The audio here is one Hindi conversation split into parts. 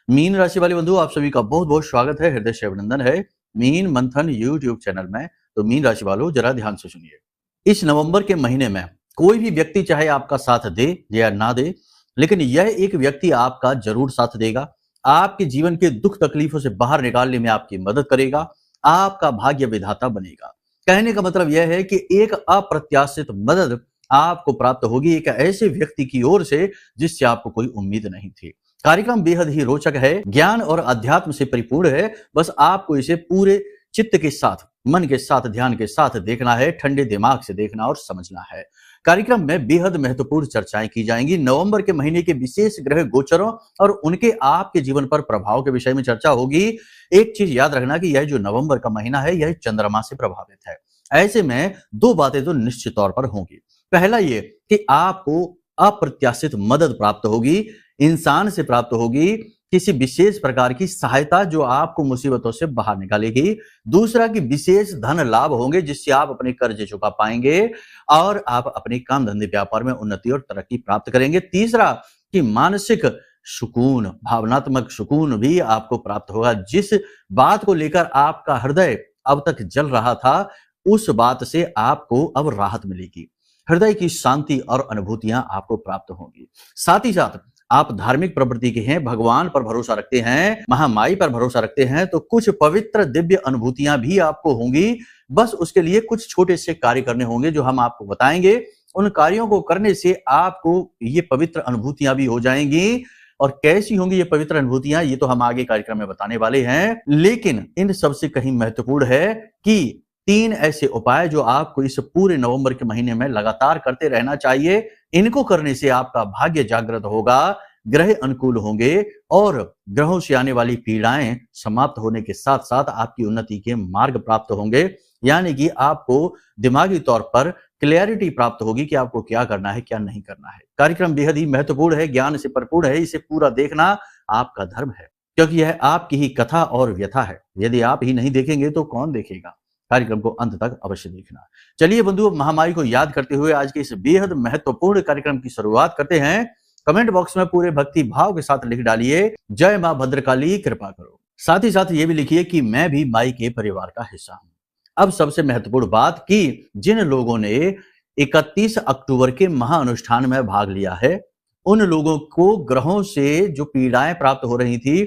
मीन राशि वाले बंधु, आप सभी का बहुत बहुत स्वागत है, हृदय से अभिनंदन है मीन मंथन यूट्यूब चैनल में। तो मीन राशि वालों, जरा ध्यान से सुनिए। इस नवंबर के महीने में कोई भी व्यक्ति चाहे आपका साथ दे या ना दे, लेकिन यह एक व्यक्ति आपका जरूर साथ देगा। आपके जीवन के दुख तकलीफों से बाहर निकालने में आपकी मदद करेगा, आपका भाग्य विधाता बनेगा। कहने का मतलब यह है कि एक अप्रत्याशित मदद आपको प्राप्त होगी एक ऐसे व्यक्ति की ओर से जिससे आपको कोई उम्मीद नहीं थी। कार्यक्रम बेहद ही रोचक है, ज्ञान और अध्यात्म से परिपूर्ण है। बस आपको इसे पूरे चित्त के साथ, मन के साथ, ध्यान के साथ देखना है, ठंडे दिमाग से देखना और समझना है। कार्यक्रम में बेहद महत्वपूर्ण चर्चाएं की जाएंगी। नवंबर के महीने के विशेष ग्रह गोचरों और उनके आपके जीवन पर प्रभाव के विषय में चर्चा होगी। एक चीज याद रखना कि यह जो नवंबर का महीना है, यह चंद्रमा से प्रभावित है। ऐसे में दो बातें तो निश्चित तौर पर होंगी। पहला ये कि आपको अप्रत्याशित मदद प्राप्त होगी, इंसान से प्राप्त होगी, किसी विशेष प्रकार की सहायता जो आपको मुसीबतों से बाहर निकालेगी। दूसरा कि विशेष धन लाभ होंगे जिससे आप अपने कर्ज चुका पाएंगे और आप अपने काम धंधे व्यापार में उन्नति और तरक्की प्राप्त करेंगे। तीसरा कि मानसिक सुकून, भावनात्मक सुकून भी आपको प्राप्त होगा। जिस बात को लेकर आपका हृदय अब तक जल रहा था, उस बात से आपको अब राहत मिलेगी। हृदय की शांति और अनुभूतियां आपको प्राप्त होंगी। साथ ही साथ आप धार्मिक प्रवृत्ति के हैं, भगवान पर भरोसा रखते हैं, महामाई पर भरोसा रखते हैं, तो कुछ पवित्र दिव्य अनुभूतियां भी आपको होंगी। बस उसके लिए कुछ छोटे से कार्य करने होंगे जो हम आपको बताएंगे। उन कार्यों को करने से आपको ये पवित्र अनुभूतियां भी हो जाएंगी। और कैसी होंगी ये पवित्र अनुभूतियां, ये तो हम आगे कार्यक्रम में बताने वाले हैं। लेकिन इन सबसे कहीं महत्वपूर्ण है कि 3 ऐसे उपाय जो आपको इस पूरे नवंबर के महीने में लगातार करते रहना चाहिए। इनको करने से आपका भाग्य जागृत होगा, ग्रह अनुकूल होंगे और ग्रहों से आने वाली पीड़ाएं समाप्त होने के साथ साथ आपकी उन्नति के मार्ग प्राप्त होंगे। यानी कि आपको दिमागी तौर पर क्लैरिटी प्राप्त होगी कि आपको क्या करना है, क्या नहीं करना है। कार्यक्रम बेहद ही महत्वपूर्ण है, ज्ञान से भरपूर है। इसे पूरा देखना आपका धर्म है, क्योंकि यह आपकी ही कथा और व्यथा है। यदि आप ही नहीं देखेंगे तो कौन देखेगा। कार्यक्रम को अंत तक अवश्य देखना। चलिए बंधु, महामाई को याद करते हुए आज के इस बेहद महत्वपूर्ण कार्यक्रम की शुरुआत करते हैं। कमेंट बॉक्स में पूरे भक्ति भाव के साथ लिख डालिए, जय मां भद्रकाली कृपा करो। साथ ही साथ ये भी लिखिए कि मैं भी माई के परिवार का हिस्सा हूं। अब सबसे महत्वपूर्ण बात कि जिन लोगों ने 31 अक्टूबर के महाअनुष्ठान में भाग लिया है, उन लोगों को ग्रहों से जो पीड़ाएं प्राप्त हो रही थी,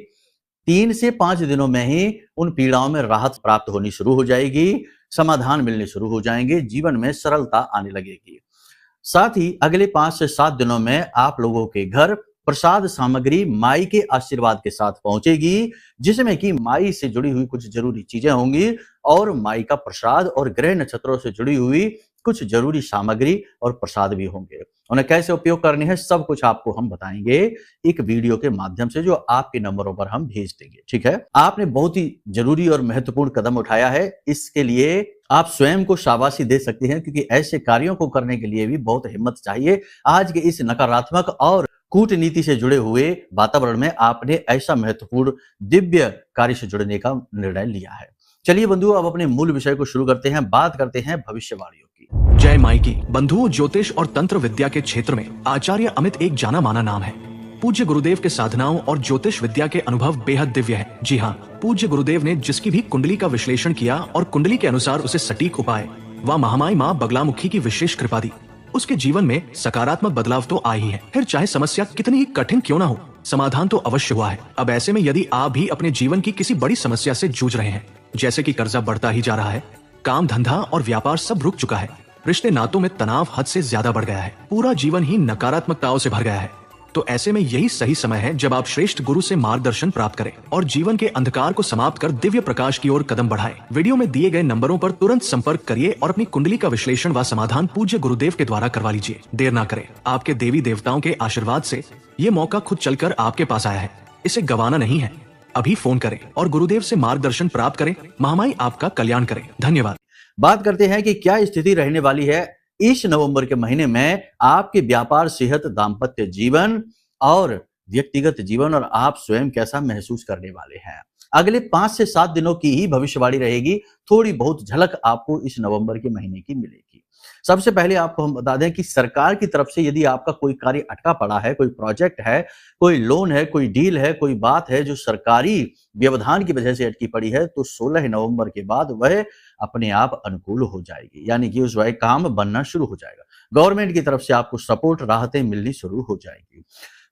3 से 5 दिनों में ही उन पीड़ाओं में राहत प्राप्त होनी शुरू हो जाएगी, समाधान मिलने शुरू हो जाएंगे, जीवन में सरलता आने लगेगी। साथ ही अगले 5 से 7 दिनों में आप लोगों के घर प्रसाद सामग्री माई के आशीर्वाद के साथ पहुंचेगी, जिसमें कि माई से जुड़ी हुई कुछ जरूरी चीजें होंगी और माई का प्रसाद और ग्रह नक्षत्रों से जुड़ी हुई कुछ जरूरी सामग्री और प्रसाद भी होंगे। उन्हें कैसे उपयोग करनी है, सब कुछ आपको हम बताएंगे एक वीडियो के माध्यम से, जो आपके नंबरों पर हम भेज देंगे। ठीक है, आपने बहुत ही जरूरी और महत्वपूर्ण कदम उठाया है। इसके लिए आप स्वयं को शाबाशी दे सकते हैं, क्योंकि ऐसे कार्यों को करने के लिए भी बहुत हिम्मत चाहिए। आज के इस नकारात्मक और कूटनीति से जुड़े हुए वातावरण में आपने ऐसा महत्वपूर्ण दिव्य कार्य से जुड़ने का निर्णय लिया है। चलिए बंधु, अब अपने मूल विषय को शुरू करते हैं। बात करते हैं भविष्यवाणियों की। जय माई की। बंधुओं, ज्योतिष और तंत्र विद्या के क्षेत्र में आचार्य अमित एक जाना माना नाम है। पूज्य गुरुदेव के साधनाओं और ज्योतिष विद्या के अनुभव बेहद दिव्य है। जी हाँ, पूज्य गुरुदेव ने जिसकी भी कुंडली का विश्लेषण किया और कुंडली के अनुसार उसे सटीक उपाय व महामाई माँ बगलामुखी की विशेष कृपा दी, उसके जीवन में सकारात्मक बदलाव तो आ ही है। फिर चाहे समस्या कितनी ही कठिन क्यों ना हो, समाधान तो अवश्य हुआ है। अब ऐसे में यदि आप भी अपने जीवन की किसी बड़ी समस्या से जूझ रहे हैं, जैसे कि कर्जा बढ़ता ही जा रहा है, काम धंधा और व्यापार सब रुक चुका है, रिश्ते नातों में तनाव हद से ज्यादा बढ़ गया है, पूरा जीवन ही नकारात्मकताओं से भर गया है, तो ऐसे में यही सही समय है जब आप श्रेष्ठ गुरु से मार्गदर्शन प्राप्त करें और जीवन के अंधकार को समाप्त कर दिव्य प्रकाश की ओर कदम बढ़ाएं। वीडियो में दिए गए नंबरों पर तुरंत संपर्क करिए और अपनी कुंडली का विश्लेषण व समाधान पूज्य गुरुदेव के द्वारा करवा लीजिए। देर ना करें, आपके देवी देवताओं के आशीर्वाद से ये मौका खुद चलकर आपके पास आया है, इसे गंवाना नहीं है। अभी फोन करें और गुरुदेव से मार्गदर्शन प्राप्त करें। महामाई आपका कल्याण करें। धन्यवाद। बात करते हैं कि क्या स्थिति रहने वाली है इस नवंबर के महीने में आपके व्यापार, सेहत, दाम्पत्य जीवन और व्यक्तिगत जीवन और आप स्वयं कैसा महसूस करने वाले हैं। अगले 5 से 7 दिनों की ही भविष्यवाणी रहेगी, थोड़ी बहुत झलक आपको इस नवंबर के महीने की मिलेगी। सबसे पहले आपको हम बता दें कि सरकार की तरफ से यदि आपका कोई कार्य अटका पड़ा है, कोई प्रोजेक्ट है, कोई लोन है, कोई डील है, कोई बात है जो सरकारी व्यवधान की वजह से अटकी पड़ी है, तो 16 नवंबर के बाद वह अपने आप अनुकूल हो जाएगी, यानी कि उस वह काम बनना शुरू हो जाएगा। गवर्नमेंट की तरफ से आपको सपोर्ट, राहतें मिलनी शुरू हो जाएगी।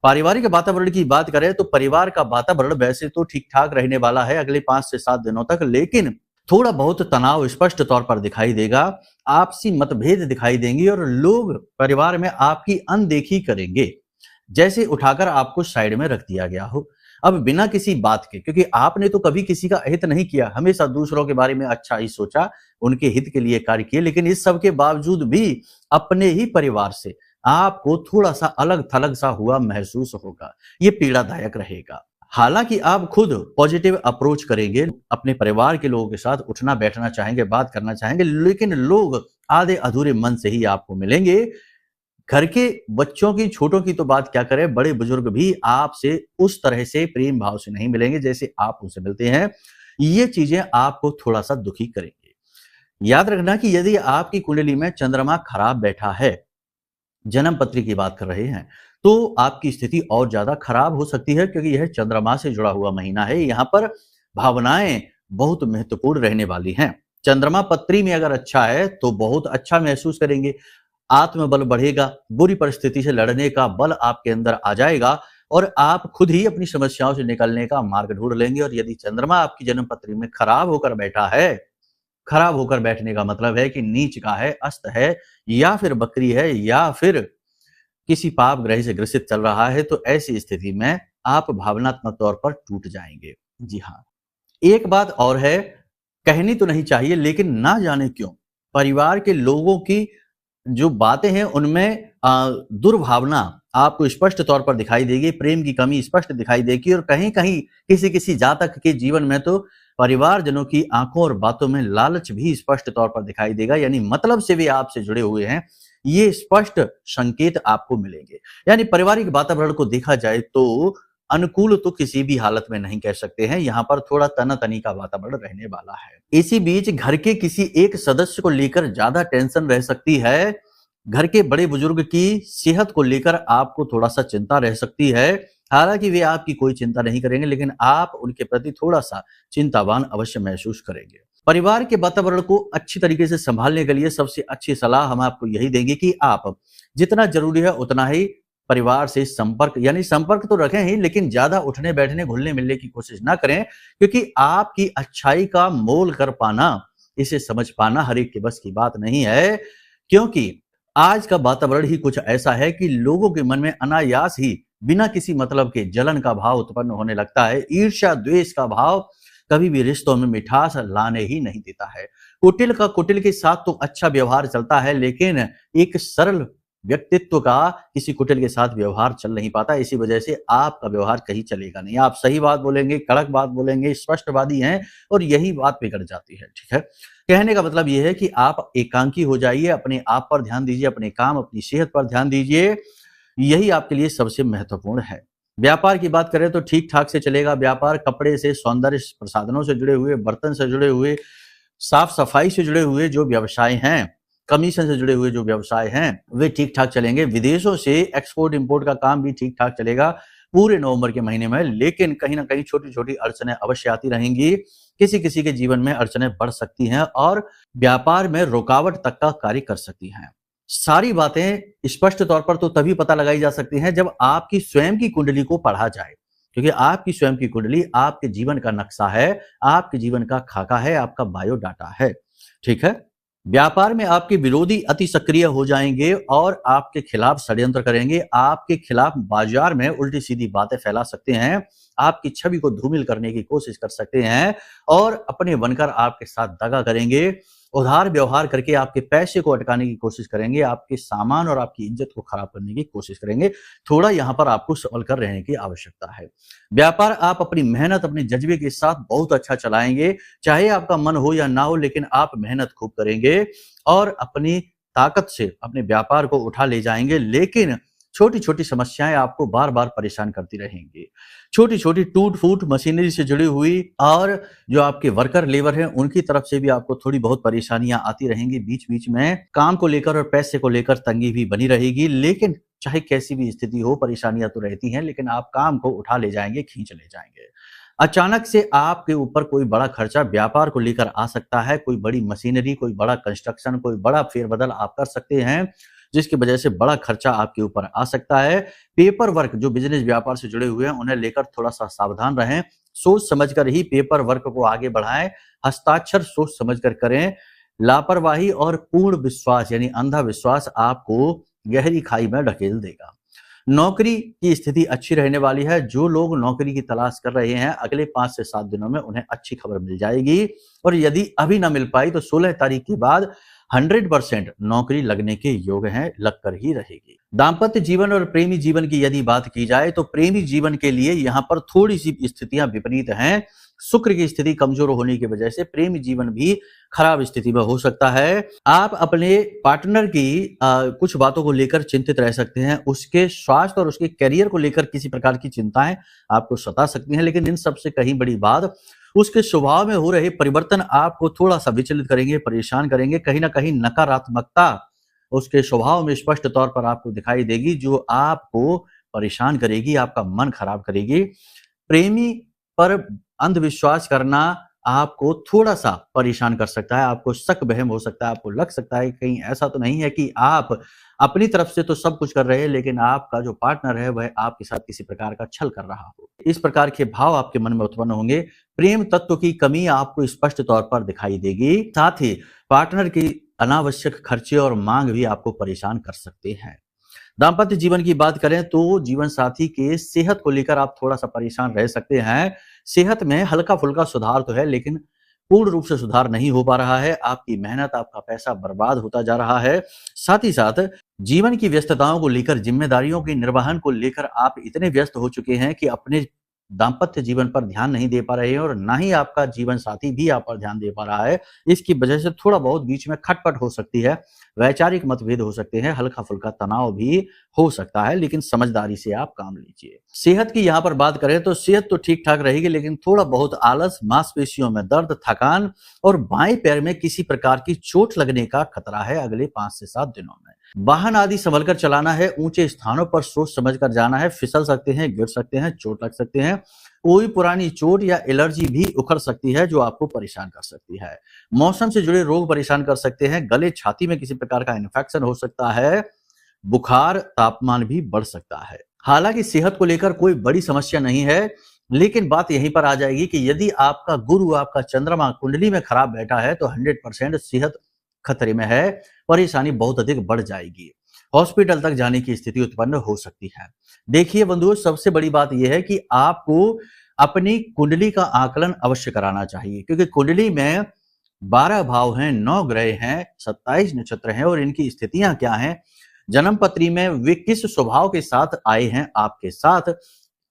पारिवारिक वातावरण की बात करें तो परिवार का वातावरण वैसे तो ठीक-ठाक रहने वाला है अगले 5 से 7 दिनों तक, लेकिन थोड़ा बहुत तनाव स्पष्ट तौर पर दिखाई देगा, आपसी मतभेद दिखाई देंगे और लोग परिवार में आपकी अनदेखी करेंगे, जैसे उठाकर आपको साइड में रख दिया गया हो। अब बिना किसी बात के, क्योंकि आपने तो कभी किसी का हित नहीं किया, हमेशा दूसरों के बारे में अच्छा ही सोचा, उनके हित के लिए कार्य किए, लेकिन इस सब के बावजूद भी अपने ही परिवार से आपको थोड़ा-सा अलग-थलग सा हुआ महसूस होगा। ये पीड़ादायक रहेगा। हालाँकि आप खुद पॉजिटिव अप्रोच करेंगे, अपने परिवार के लोगों के साथ उठना-बैठना चाहेंगे, बात करना चाहेंगे, लेकिन लोग आधे-अधूरे मन से ही आपको मिलेंगे। घर के बच्चों की, छोटों की तो बात क्या करें, बड़े-बुजुर्ग भी आपसे उस तरह से प्रेम भाव से नहीं मिलेंगे जैसे आप उनसे मिलते हैं। ये चीज़ें आपको थोड़ा-सा दुखी करेंगे। याद रखना कि यदि आपकी कुंडली में चंद्रमा खराब बैठा है, जन्म पत्री की बात कर रहे हैं, तो आपकी स्थिति और ज़्यादा खराब हो सकती है, क्योंकि यह चंद्रमा से जुड़ा हुआ महीना है। यहाँ पर भावनाएँ बहुत महत्वपूर्ण रहने वाली हैं। चंद्रमा पत्री में अगर अच्छा है, तो बहुत अच्छा महसूस करेंगे, आत्मबल बढ़ेगा, बुरी परिस्थिति से लड़ने का बल आपके अंदर आ जाएगा और आप खुद ही अपनी समस्याओं से निकलने का मार्ग ढूँढ लेंगे। और यदि चंद्रमा आपकी जन्म पत्री में खराब होकर बैठा है, खराब होकर बैठने का मतलब है कि नीच का है, अस्त है, या फिर बकरी है, या फिर किसी पाप ग्रह से ग्रसित चल रहा है, तो ऐसी स्थिति में आप भावनात्मक तौर पर टूट जाएंगे। जी हाँ, एक बात और है, कहनी तो नहीं चाहिए, लेकिन ना जाने क्यों परिवार के लोगों की जो बातें हैं उनमें दुर्भावना आपको स्पष्ट तौर पर दिखाई देगी, प्रेम की कमी स्पष्ट दिखाई देगी और कहीं-कहीं किसी-किसी जातक के जीवन में तो परिवारजनों की आंखों और बातों में लालच भी स्पष्ट तौर पर दिखाई देगा, यानी मतलब से भी आपसे जुड़े हुए हैं, ये स्पष्ट संकेत आपको मिलेंगे। यानी पारिवारिक वातावरण को देखा जाए तो अनुकूल तो किसी भी हालत में नहीं कह सकते हैं, यहाँ पर थोड़ा तना-तनी का वातावरण रहने वाला है। इसी बीच घर के किसी एक सदस्य को लेकर ज्यादा टेंशन रह सकती है, घर के बड़े बुजुर्ग की सेहत को लेकर आपको थोड़ा-सा चिंता रह सकती है। हालाँकि वे आपकी कोई चिंता नहीं करेंगे, लेकिन आप उनके प्रति थोड़ा-सा चिंतावान अवश्य महसूस करेंगे। परिवार के वातावरण को अच्छी तरीके से संभालने के लिए सबसे अच्छी सलाह हम आपको यही देंगे कि आप जितना ज़रूरी है उतना ही परिवार से संपर्क, यानी संपर्क तो रखें ही, लेकिन ज़्यादा उठने, बैठने, घुलने-मिलने की कोशिश ना करें, क्योंकि आपकी अच्छाई का मोल कर पाना, इसे समझ पाना हर एक के बस की बात नहीं है। क्योंकि आज का वातावरण ही कुछ ऐसा है कि लोगों के मन में अनायास ही बिना किसी मतलब के जलन का भाव उत्पन्न होने लगता है। ईर्ष्या, द्वेष का भाव कभी भी रिश्तों में मिठास लाने ही नहीं देता है। कुटिल के साथ तो अच्छा व्यवहार चलता है, लेकिन एक सरल व्यक्तित्व का किसी कुटिल के साथ व्यवहार चल नहीं पाता। इसी वजह से आपका व्यवहार कहीं चलेगा नहीं। आप सही बात बोलेंगे, कड़क बात बोलेंगे, स्पष्टवादी हैं और यही बात बिगड़ जाती है। ठीक है, कहने का मतलब यह है कि आप एकांकी हो जाइए, अपने आप पर ध्यान दीजिए, अपने काम, अपनी सेहत पर ध्यान दीजिए, यही आपके लिए सबसे महत्वपूर्ण है। व्यापार की बात करें तो ठीक ठाक से चलेगा। व्यापार कपड़े से, सौंदर्य प्रसाधनों से जुड़े हुए, बर्तन से जुड़े हुए, साफ सफाई से जुड़े हुए जो व्यवसाय हैं, कमीशन से जुड़े हुए जो व्यवसाय हैं, वे ठीक ठाक चलेंगे। विदेशों से एक्सपोर्ट इंपोर्ट का काम भी ठीक ठाक चलेगा पूरे नवंबर के महीने में, लेकिन कहीं ना कहीं छोटी छोटी अड़चनें अवश्य आती रहेंगी। किसी किसी के जीवन में अड़चनें बढ़ सकती हैं और व्यापार में रुकावट तक का कार्य कर सकती हैं। सारी बातें स्पष्ट तौर पर तो तभी पता लगाई जा सकती हैं जब आपकी स्वयं की कुंडली को पढ़ा जाए, क्योंकि आपकी स्वयं की कुंडली आपके जीवन का नक्शा है, आपके जीवन का खाका है, आपका बायोडाटा है। ठीक है, व्यापार में आपके विरोधी अति सक्रिय हो जाएंगे और आपके खिलाफ षड्यंत्र करेंगे, आपके खिलाफ बाजार में उल्टी सीधी बातें फैला सकते हैं, आपकी छवि को धूमिल करने की कोशिश कर सकते हैं और अपने बनकर आपके साथ दगा करेंगे, उधार व्यवहार करके आपके पैसे को अटकाने की कोशिश करेंगे, आपके सामान और आपकी इज्जत को खराब करने की कोशिश करेंगे। थोड़ा यहाँ पर आपको संभल कर रहने की आवश्यकता है। व्यापार आप अपनी मेहनत, अपने जज्बे के साथ बहुत अच्छा चलाएंगे, चाहे आपका मन हो या ना हो, लेकिन आप मेहनत खूब करेंगे और अपनी ताकत से अपने व्यापार को उठा ले जाएंगे। लेकिन छोटी छोटी समस्याएं आपको बार बार परेशान करती रहेंगी। छोटी छोटी टूट फूट मशीनरी से जुड़ी हुई और जो आपके वर्कर लेबर हैं उनकी तरफ से भी आपको थोड़ी बहुत परेशानियां आती रहेंगी। बीच बीच में काम को लेकर और पैसे को लेकर तंगी भी बनी रहेगी। लेकिन चाहे कैसी भी स्थिति हो, परेशानियां तो रहती हैं, लेकिन आप काम को उठा ले जाएंगे, खींच ले जाएंगे। अचानक से आपके ऊपर कोई बड़ा खर्चा व्यापार को लेकर आ सकता है। कोई बड़ी मशीनरी, कोई बड़ा कंस्ट्रक्शन, कोई बड़ा फेरबदल आप कर सकते हैं, जिसकी वजह से बड़ा खर्चा आपके ऊपर आ सकता है। पेपर वर्क जो बिजनेस व्यापार से जुड़े हुए हैं उन्हें लेकर थोड़ा सा सावधान रहें। सोच समझकर ही पेपर वर्क को आगे बढ़ाएं। हस्ताक्षर सोच समझकर करें। लापरवाही और पूर्ण विश्वास यानी अंधा विश्वास आपको गहरी खाई में ढकेल देगा। नौकरी की स्थिति अच्छी रहने वाली है। जो लोग नौकरी की तलाश कर रहे हैं अगले 5 से 7 दिनों में उन्हें अच्छी खबर मिल जाएगी। और यदि अभी ना मिल पाई तो 16 तारीख के बाद 100% नौकरी लगने के योग हैं, लगकर ही रहेगी। दाम्पत्य जीवन और प्रेमी जीवन की यदि बात की जाए तो प्रेमी जीवन के लिए यहाँ पर थोड़ी सी स्थितियां विपरीत हैं। शुक्र की स्थिति कमजोर होने की वजह से प्रेमी जीवन भी खराब स्थिति में हो सकता है। आप अपने पार्टनर की कुछ बातों को लेकर चिंतित रह सकते हैं। उसके स्वास्थ्य और उसके करियर को लेकर किसी प्रकार की चिंताएं आपको सता सकती हैं। लेकिन इन सबसे कहीं बड़ी बात उसके स्वभाव में हो रहे परिवर्तन आपको थोड़ा सा विचलित करेंगे, परेशान करेंगे। कहीं ना कहीं नकारात्मकता उसके स्वभाव में स्पष्ट तौर पर आपको दिखाई देगी, जो आपको परेशान करेगी, आपका मन खराब करेगी। प्रेमी पर अंधविश्वास करना आपको थोड़ा सा परेशान कर सकता है। आपको शक वहम हो सकता है। आपको लग सकता है कहीं ऐसा तो नहीं है कि आप अपनी तरफ से तो सब कुछ कर रहे हैं, लेकिन आपका जो पार्टनर है वह आपके साथ किसी प्रकार का छल कर रहा हो। इस प्रकार के भाव आपके मन में उत्पन्न होंगे। प्रेम तत्व की कमी आपको स्पष्ट तौर पर दिखाई देगी। साथ ही पार्टनर की अनावश्यक खर्चे और मांग भी आपको परेशान कर सकते हैं। दाम्पत्य जीवन की बात करें तो जीवन साथी के सेहत को लेकर आप थोड़ा सा परेशान रह सकते हैं। सेहत में हल्का फुल्का सुधार तो है, लेकिन पूर्ण रूप से सुधार नहीं हो पा रहा है। आपकी मेहनत, आपका पैसा बर्बाद होता जा रहा है। साथ ही साथ जीवन की व्यस्तताओं को लेकर, जिम्मेदारियों के निर्वहन को लेकर आप इतने व्यस्त हो चुके हैं कि अपने दाम्पत्य जीवन पर ध्यान नहीं दे पा रहे हैं और ना ही आपका जीवन साथी भी आप पर ध्यान दे पा रहा है। इसकी वजह से थोड़ा बहुत बीच में खटपट हो सकती है, वैचारिक मतभेद हो सकते हैं, हल्का फुल्का तनाव भी हो सकता है, लेकिन समझदारी से आप काम लीजिए। सेहत की यहाँ पर बात करें तो सेहत तो ठीक ठाक रहेगी, लेकिन थोड़ा बहुत आलस, मांसपेशियों में दर्द, थकान और बाएं पैर में किसी प्रकार की चोट लगने का खतरा है अगले 5 से 7 दिनों में। वाहन आदि संभल कर चलाना है। ऊंचे स्थानों पर सोच समझ कर जाना है। फिसल सकते हैं, गिर सकते हैं, चोट लग सकते हैं। कोई पुरानी चोट या एलर्जी भी उखड़ सकती है जो आपको परेशान कर सकती है। मौसम से जुड़े रोग परेशान कर सकते हैं। गले, छाती में किसी प्रकार का इन्फेक्शन हो सकता है। बुखार, तापमान भी बढ़ सकता है। हालांकि सेहत को लेकर कोई बड़ी समस्या नहीं है, लेकिन बात यहीं पर आ जाएगी कि यदि आपका गुरु, आपका चंद्रमा कुंडली में खराब बैठा है तो 100% सेहत खतरे में है। परेशानी बहुत अधिक बढ़ जाएगी। हॉस्पिटल तक जाने की स्थिति उत्पन्न हो सकती है। देखिए बंधुओं, सबसे बड़ी बात यह है कि आपको अपनी कुंडली का आकलन अवश्य कराना चाहिए, क्योंकि कुंडली में 12 भाव हैं, 9 ग्रह हैं, 27 नक्षत्र हैं और इनकी स्थितियां क्या हैं, जन्म पत्री में वे किस स्वभाव के साथ आए हैं आपके साथ,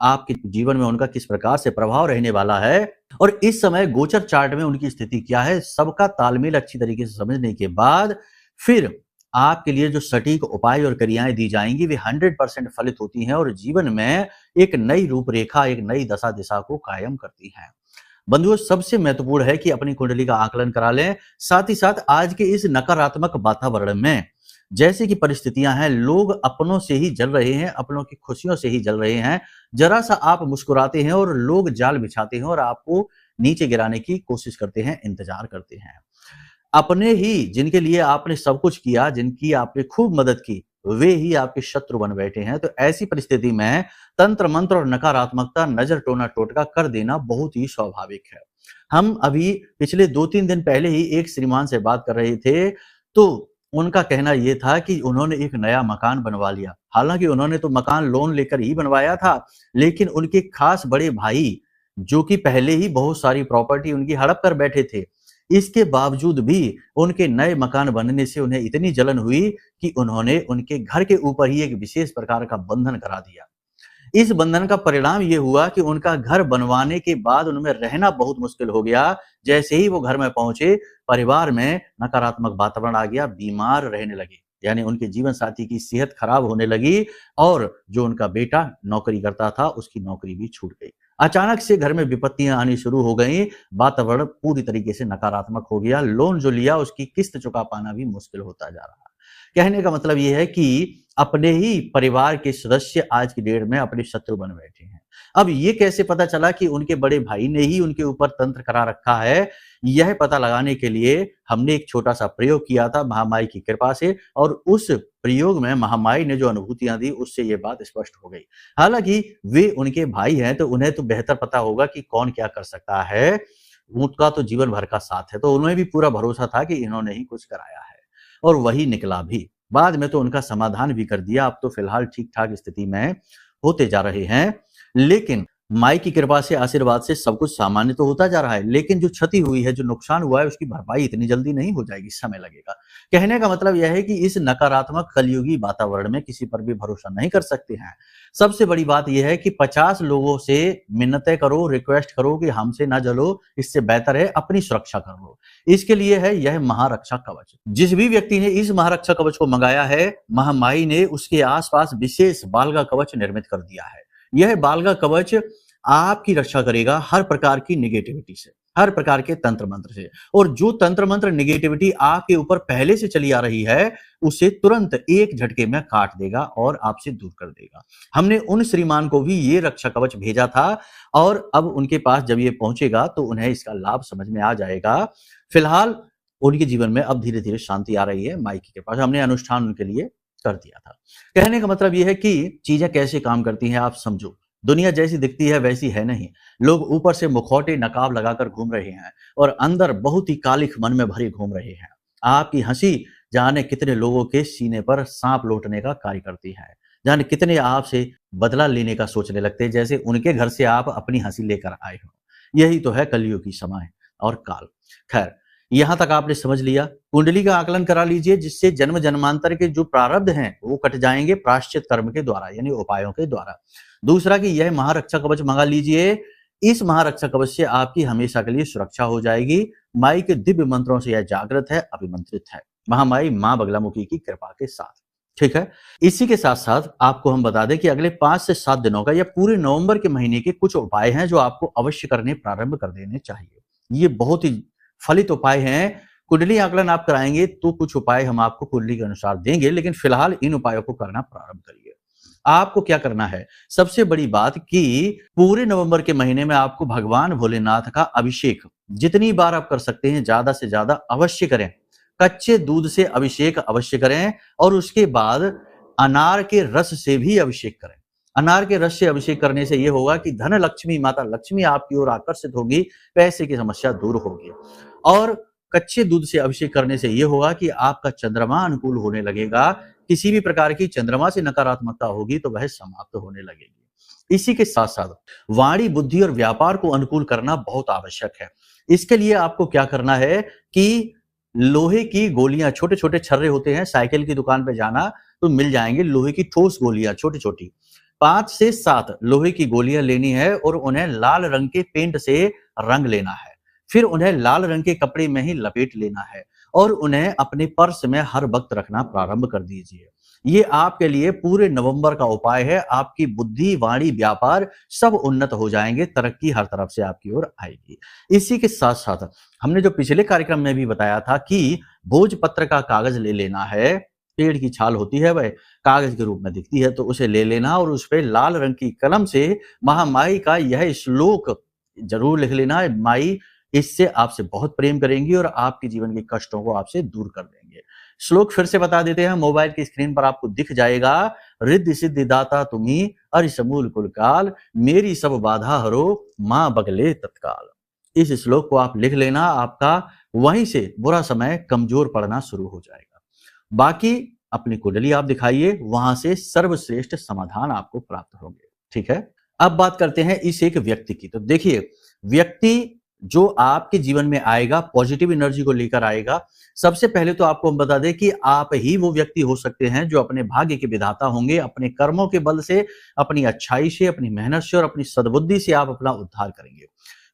आपके जीवन में उनका किस प्रकार से प्रभाव रहने वाला है और इस समय गोचर चार्ट में उनकी स्थिति क्या है, सबका तालमेल अच्छी तरीके से समझने के बाद फिर आपके लिए जो सटीक उपाय और क्रियाएं दी जाएंगी वे 100% फलित होती हैं और जीवन में एक नई रूपरेखा, एक नई दशा दिशा को कायम करती हैं। बंधुओं, सबसे महत्वपूर्ण है कि अपनी कुंडली का आकलन करा लें। साथ ही साथ आज के इस नकारात्मक वातावरण में जैसे कि परिस्थितियां हैं, लोग अपनों से ही जल रहे हैं, अपनों की खुशियों से ही जल रहे हैं। जरा सा आप मुस्कुराते हैं और लोग जाल बिछाते हैं और आपको नीचे गिराने की कोशिश करते हैं, इंतजार करते हैं। अपने ही जिनके लिए आपने सब कुछ किया, जिनकी आपने खूब मदद की, वे ही आपके शत्रु बन बैठे हैं। तो ऐसी परिस्थिति में तंत्र मंत्र और नकारात्मकता, नजर टोना टोटका कर देना बहुत ही स्वाभाविक है। हम अभी पिछले 2-3 दिन पहले ही एक श्रीमान से बात कर रहे थे, तो उनका कहना यह था कि उन्होंने एक नया मकान बनवा लिया। हालांकि उन्होंने तो मकान लोन लेकर ही बनवाया था, लेकिन उनके खास बड़े भाई जो कि पहले ही बहुत सारी प्रॉपर्टी उनकी हड़प कर बैठे थे, इसके बावजूद भी उनके नए मकान बनने से उन्हें इतनी जलन हुई कि उन्होंने उनके घर के ऊपर ही एक विशेष प्रकार का बंधन करा दिया। इस बंधन का परिणाम यह हुआ कि उनका घर बनवाने के बाद उनमें रहना बहुत मुश्किल हो गया। जैसे ही वो घर में पहुंचे, परिवार में नकारात्मक वातावरण आ गया, बीमार रहने लगे। यानी उनके जीवन साथी की सेहत खराब होने लगी और जो उनका बेटा नौकरी करता था उसकी नौकरी भी छूट गई। अचानक से घर में विपत्तियां आनी शुरू हो गई, वातावरण पूरी तरीके से नकारात्मक हो गया। लोन जो लिया उसकी किस्त चुका पाना भी मुश्किल होता जा रहा। कहने का मतलब ये है कि अपने ही परिवार के सदस्य आज की डेट में अपने शत्रु बन बैठे हैं। अब ये कैसे पता चला कि उनके बड़े भाई ने ही उनके ऊपर तंत्र करा रखा है? यह पता लगाने के लिए हमने एक छोटा-सा प्रयोग किया था महामाई की कृपा से, और उस प्रयोग में महामाई ने जो अनुभूतियाँ दी उससे ये बात स्पष्ट हो गई। हालाँकि वे उनके भाई हैं तो उन्हें तो बेहतर पता होगा कि कौन क्या कर सकता है, उनका तो जीवन भर का साथ है, तो उन्हें भी पूरा भरोसा था कि इन्होंने ही कुछ कराया है और वही निकला भी। बाद में तो उनका समाधान भी कर दिया, अब तो फिलहाल ठीक-ठाक स्थिति में होते जा रहे हैं। लेकिन माई की कृपा से, आशीर्वाद से सब कुछ सामान्य तो होता जा रहा है, लेकिन जो क्षति हुई है, जो नुकसान हुआ है, उसकी भरपाई इतनी जल्दी नहीं हो जाएगी, समय लगेगा। कहने का मतलब यह है कि इस नकारात्मक कलयुगी वातावरण में किसी पर भी भरोसा नहीं कर सकते हैं। सबसे बड़ी बात यह है कि 50 लोगों से मिन्नतें करो, रिक्वेस्ट करो कि हमसे ना जलो, इससे बेहतर है अपनी सुरक्षा कर लो। इसके लिए है यह महारक्षा कवच। जिस भी व्यक्ति ने इस महारक्षा कवच को मंगाया है, महामाई ने उसके आसपास विशेष बालगा कवच निर्मित कर दिया है। यह बालगा कवच आपकी रक्षा करेगा हर प्रकार की नेगेटिविटी से, हर प्रकार के तंत्र मंत्र से, और जो तंत्र मंत्र नेगेटिविटी आपके ऊपर पहले से चली आ रही है उसे तुरंत एक झटके में काट देगा और आपसे दूर कर देगा। हमने उन श्रीमान को भी ये रक्षा कवच भेजा था और अब उनके पास जब ये पहुंचेगा तो उन्हें इसका लाभ समझ में आ जाएगा। फिलहाल उनके जीवन में अब धीरे धीरे शांति आ रही है माई की कृपा से। हमने अनुष्ठान उनके लिए कर दिया था। कहने का मतलब यह है कि चीजें कैसे काम करती हैं आप समझो। दुनिया जैसी दिखती है वैसी है नहीं। लोग ऊपर से मुखौटे नकाब लगाकर घूम रहे हैं और अंदर बहुत ही कालिख मन में भरे घूम रहे हैं। आपकी हंसी जाने कितने लोगों के सीने पर सांप लौटने का कार्य करती है, जाने कितने आपसे बदला लेने का सोचने लगते हैं, जैसे उनके घर से आप अपनी हंसी लेकर आए हो। यही तो है कलयुग की समय और काल। खैर, यहां तक आपने समझ लिया। कुंडली का आकलन करा लीजिए, जिससे जन्म जन्मांतर के जो प्रारब्ध हैं वो कट जाएंगे प्रायश्चित कर्म के द्वारा, यानी उपायों के द्वारा। दूसरा कि यह महारक्षा कवच मंगा लीजिए। इस महारक्षा कवच से आपकी हमेशा के लिए सुरक्षा हो जाएगी। माई के दिव्य मंत्रों से यह जागृत है, अभिमंत्रित है, महामाई मां बगलामुखी की कृपा के साथ। ठीक है। इसी के साथ साथ आपको हम बता दें कि अगले 5 से 7 दिनों का या पूरे नवंबर के महीने के कुछ उपाय हैं जो आपको अवश्य करने प्रारंभ कर देने चाहिए। ये बहुत ही फलित उपाय हैं। कुंडली आकलन आप कराएंगे तो कुछ उपाय हम आपको कुंडली के अनुसार देंगे, लेकिन फिलहाल इन उपायों को करना प्रारंभ करिए। आपको क्या करना है? सबसे बड़ी बात कि पूरे नवंबर के महीने में आपको भगवान भोलेनाथ का अभिषेक जितनी बार आप कर सकते हैं ज्यादा से ज्यादा अवश्य करें। कच्चे दूध से अभिषेक अवश्य करें और उसके बाद अनार के रस से भी अभिषेक करें। अनार के रस से अभिषेक करने से यह होगा कि धन लक्ष्मी, माता लक्ष्मी आपकी ओर आकर्षित होगी, पैसे की समस्या दूर होगी। और कच्चे दूध से अभिषेक करने से यह होगा कि आपका चंद्रमा अनुकूल होने लगेगा। किसी भी प्रकार की चंद्रमा से नकारात्मकता होगी तो वह समाप्त होने लगेगी। इसी के साथ साथ वाणी, बुद्धि और व्यापार को अनुकूल करना बहुत आवश्यक है। इसके लिए आपको क्या करना है कि लोहे की गोलियां, छोटे छोटे छर्रे होते हैं, साइकिल की दुकान पे जाना तो मिल जाएंगे लोहे की ठोस गोलियां, छोटी छोटी 5 से 7 लोहे की गोलियां लेनी है और उन्हें लाल रंग के पेंट से रंग लेना है। फिर उन्हें लाल रंग के कपड़े में ही लपेट लेना है और उन्हें अपने पर्स में हर वक्त रखना प्रारंभ कर दीजिए। ये आपके लिए पूरे नवंबर का उपाय है। आपकी बुद्धि, वाणी, व्यापार सब उन्नत हो जाएंगे, तरक्की हर तरफ से आपकी ओर आएगी। इसी के साथ साथ हमने जो पिछले कार्यक्रम में भी बताया था कि भोजपत्र का कागज ले लेना है। पेड़ की छाल होती है, वह कागज के रूप में दिखती है, तो उसे ले लेना और उस पर लाल रंग की कलम से महामाई का यह श्लोक जरूर लिख लेना है। माई इससे आपसे बहुत प्रेम करेंगी और आपके जीवन के कष्टों को आपसे दूर कर देंगे। श्लोक फिर से बता देते हैं, मोबाइल की स्क्रीन पर आपको दिख जाएगा। रिद्धि सिद्धि दाता तुम्ही, अरिसमूल कुल काल, मेरी सब बाधा हरो, मां बगले तत्काल। इस श्लोक को आप लिख लेना, आपका वहीं से बुरा समय कमजोर पड़ना शुरू हो जाएगा। बाकी अपनी कुंडली आप दिखाइए, वहां से सर्वश्रेष्ठ समाधान आपको प्राप्त होंगे। ठीक है। अब बात करते हैं इस एक व्यक्ति की। तो देखिए, व्यक्ति जो आपके जीवन में आएगा, पॉजिटिव एनर्जी को लेकर आएगा। सबसे पहले तो आपको हम बता दें कि आप ही वो व्यक्ति हो सकते हैं जो अपने भाग्य के विधाता होंगे। अपने कर्मों के बल से, अपनी अच्छाई से, अपनी मेहनत से और अपनी सद्बुद्धि से आप अपना उद्धार करेंगे।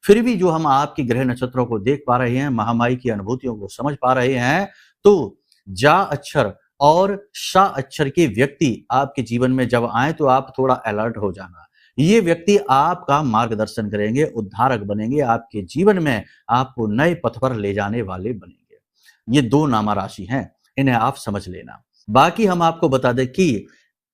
फिर भी जो हम आपकी ग्रह नक्षत्रों को देख पा रहे हैं, महामाई की अनुभूतियों को समझ पा रहे हैं, तो जा अक्षर और श अक्षर के व्यक्ति आपके जीवन में जब आए तो आप थोड़ा अलर्ट हो जाना। ये व्यक्ति आपका मार्गदर्शन करेंगे, उद्धारक बनेंगे, आपके जीवन में आपको नए पथ पर ले जाने वाले बनेंगे। ये 2 नामा राशि हैं, इन्हें आप समझ लेना। बाकी हम आपको बता दें कि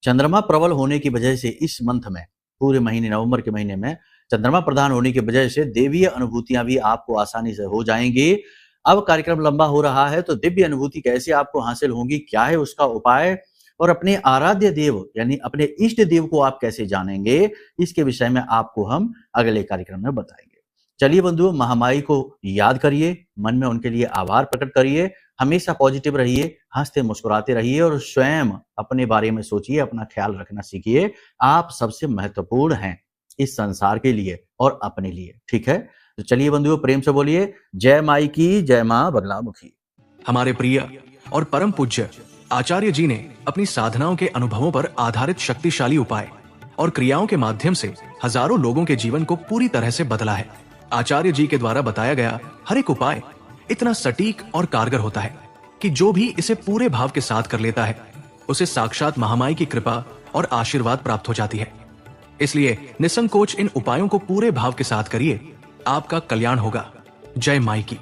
चंद्रमा प्रबल होने की वजह से इस मंथ में, पूरे महीने नवंबर के महीने में चंद्रमा प्रधान होने की वजह से देवीय अनुभूतियां भी आपको आसानी से हो जाएंगी। अब कार्यक्रम लंबा हो रहा है तो दिव्य अनुभूति कैसे आपको हासिल होंगी, क्या है उसका उपाय और अपने आराध्य देव यानी अपने इष्ट देव को आप कैसे जानेंगे, इसके विषय में आपको हम अगले कार्यक्रम में बताएंगे। चलिए बंधुओं, महामाई को याद करिए, मन में उनके लिए आभार प्रकट करिए, हमेशा पॉजिटिव रहिए, हंसते मुस्कुराते रहिए और स्वयं अपने बारे में सोचिए, अपना ख्याल रखना सीखिए। आप सबसे महत्वपूर्ण हैं इस संसार के लिए और अपने लिए, ठीक है? तो चलिए बंधुओं, प्रेम से बोलिए जय माई की, जय मां बगलामुखी। हमारे प्रिय और परम पूज्य आचार्य जी ने अपनी साधनाओं के अनुभवों पर आधारित शक्तिशाली उपाय और क्रियाओं के माध्यम से हजारों लोगों के जीवन को पूरी तरह से बदला है। आचार्य जी के द्वारा बताया गया हर एक उपाय इतना सटीक और कारगर होता है कि जो भी इसे पूरे भाव के साथ कर लेता है उसे साक्षात महामाई की कृपा और आशीर्वाद प्राप्त हो जाती है। इसलिए निसंकोच इन उपायों को पूरे भाव के साथ करिए, आपका कल्याण होगा। जय माई की।